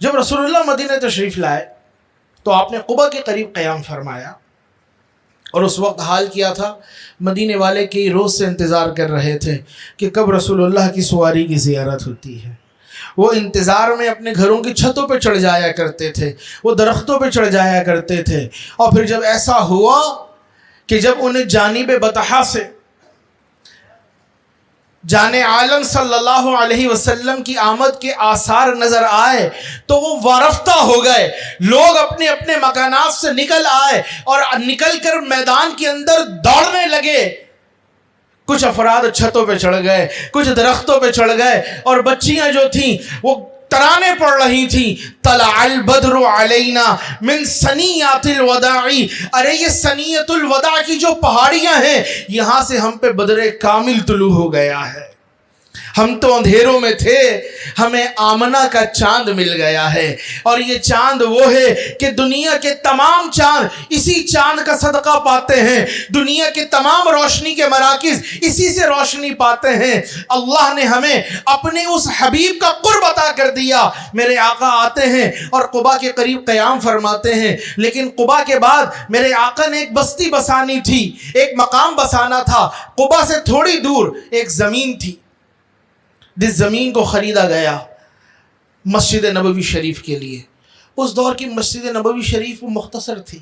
جب رسول اللہ مدینہ تشریف لائے تو آپ نے قبا کے قریب قیام فرمایا، اور اس وقت حال کیا تھا مدینے والے کئی روز سے انتظار کر رہے تھے کہ کب رسول اللہ کی سواری کی زیارت ہوتی ہے۔ وہ انتظار میں اپنے گھروں کی چھتوں پہ چڑھ جایا کرتے تھے، وہ درختوں پہ چڑھ جایا کرتے تھے، اور پھر جب ایسا ہوا کہ جب انہیں جانب بطحا سے جان عالم صلی اللہ علیہ وسلم کی آمد کے آثار نظر آئے تو وہ وارفتہ ہو گئے، لوگ اپنے اپنے مکانات سے نکل آئے اور نکل کر میدان کے اندر دوڑنے لگے۔ کچھ افراد چھتوں پہ چڑھ گئے، کچھ درختوں پہ چڑھ گئے، اور بچیاں جو تھیں وہ ترانے پڑھ رہی تھیں، طلع البدر علینا من ثنیات الوداع، ارے یہ ثنیۃ الوداع کی جو پہاڑیاں ہیں یہاں سے ہم پہ بدر کامل طلوع ہو گیا ہے، ہم تو اندھیروں میں تھے، ہمیں آمنہ کا چاند مل گیا ہے، اور یہ چاند وہ ہے کہ دنیا کے تمام چاند اسی چاند کا صدقہ پاتے ہیں، دنیا کے تمام روشنی کے مراکز اسی سے روشنی پاتے ہیں۔ اللہ نے ہمیں اپنے اس حبیب کا قرب عطا کر دیا۔ میرے آقا آتے ہیں اور قبا کے قریب قیام فرماتے ہیں، لیکن قبا کے بعد میرے آقا نے ایک بستی بسانی تھی، ایک مقام بسانا تھا۔ قبا سے تھوڑی دور ایک زمین تھی، جس زمین کو خریدا گیا مسجد نبوی شریف کے لیے۔ اس دور کی مسجد نبوی شریف مختصر تھی،